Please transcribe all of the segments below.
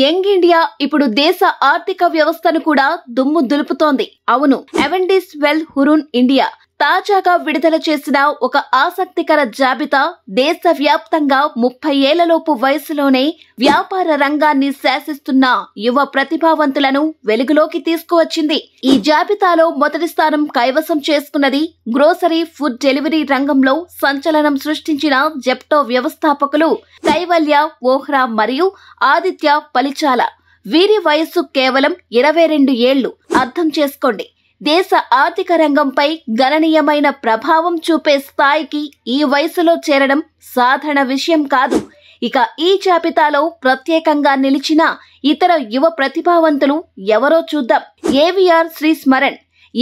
Young India ఇప్పుడు దేశ ఆర్థిక వ్యవస్థను కూడా దుమ్ము దులుపుతోంది. అవును, అవెండిస్ వెల్ హురున్ ఇండియా తాజాగా విడుదల చేసిన ఒక ఆసక్తికర జాబితా దేశవ్యాప్తంగా 30 ఏళ్లలోపు వయసులోనే వ్యాపార రంగాన్ని శాసిస్తున్న యువ ప్రతిభావంతులను వెలుగులోకి తీసుకువచ్చింది. ఈ జాబితాలో మొదటి స్థానం కైవసం చేసుకున్నది గ్రోసరీ ఫుడ్ డెలివరీ రంగంలో సంచలనం సృష్టించిన జెప్టో వ్యవస్థాపకులు కైవల్య వోహ్రా మరియు ఆదిత్య పలిచాల. వీరి వయస్సు కేవలం 22 ఏళ్లు. అర్థం చేసుకోండి, దేశ ఆర్థిక రంగంపై గణనీయమైన ప్రభావం చూపే స్థాయికి ఈ వయసులో చేరడం సాధారణ విషయం కాదు. ఇక ఈ జాబితాలో ప్రత్యేకంగా నిలిచిన ఇతర యువ ప్రతిభావంతులు ఎవరో చూద్దాం. ఏవిఆర్ శ్రీ స్మరణ్,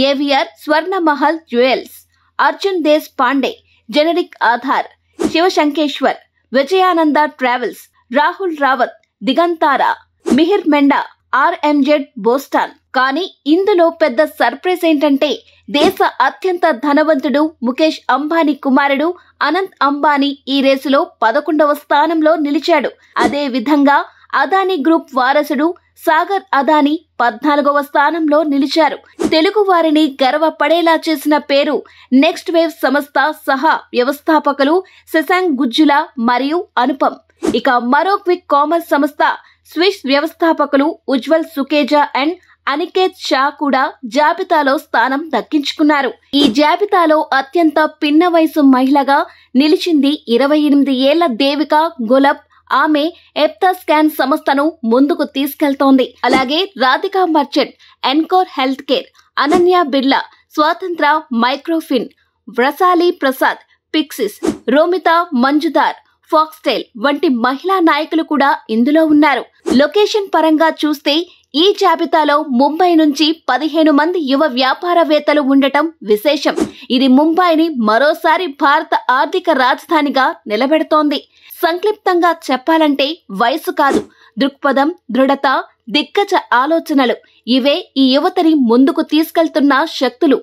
ఏవిఆర్ స్వర్ణ మహల్ జ్యువెల్స్, అర్జున్ దేశ్ పాండే, జెనరిక్ ఆధార్, శివశంకేశ్వర్, విజయానంద ట్రావెల్స్, రాహుల్ రావత్, దిగంతారా, మిహిర్ మెండా, ఆర్ఎంజెడ్ బోస్టాన్. కానీ ఇందులో పెద్ద సర్ప్రైజ్ ఏంటంటే దేశ అత్యంత ధనవంతుడు ముఖేష్ అంబానీ కుమారుడు అనంత్ అంబానీ ఈ రేసులో 11వ స్థానంలో నిలిచాడు. అదే విధంగా అదానీ గ్రూప్ వారసుడు సాగర్ అదానీ 14వ స్థానంలో నిలిచారు. తెలుగు వారిని గర్వపడేలా చేసిన పేరు నెక్స్ట్ వేవ్ సంస్థ సహా వ్యవస్థాపకులు శశాంక్ గుజ్జుల మరియు అనుపమ్. ఇక మరో క్విక్ కామర్స్ సంస్థ స్విస్ వ్యవస్థాపకులు ఉజ్వల్ సుకేజా అండ్ అనికేత్ షా కూడా జాబితాలో స్థానం దక్కించుకున్నారు. ఈ జాబితాలో అత్యంత పిన్న వయసు మహిళగా నిలిచింది 28 ఏళ్ల దేవిక గొలబ్. ఆమె ఎప్తా స్కాన్ సంస్థను ముందుకు తీసుకెళ్తోంది. అలాగే Radhika merchant, encore health care, Ananya Birla, స్వాతంత్ర మైక్రోఫిన్, వ్రసాలి ప్రసాద్, పిక్సిస్, రోమితా మంజుదార్, ఫాక్స్టైల్ వంటి మహిళా నాయకులు కూడా ఇందులో ఉన్నారు. లొకేషన్ పరంగా చూస్తే ఈ జాబితాలో ముంబై నుంచి 15 మంది యువ వ్యాపారవేత్తలు ఉండటం విశేషం. ఇది ముంబైని మరోసారి భారత ఆర్థిక రాజధానిగా నిలబెడుతోంది. సంక్లిప్తంగా చెప్పాలంటే వయసు కాదు, దృక్పథం, దృఢత, దిగ్గజ ఆలోచనలు ఇవే ఈ యువతని ముందుకు తీసుకెళ్తున్న శక్తులు.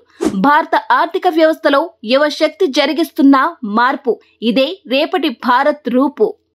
భారత ఆర్థిక వ్యవస్థలో యువ శక్తి జరిగిస్తున్న మార్పు. ఇదే రేపటి భారత్ రూపు.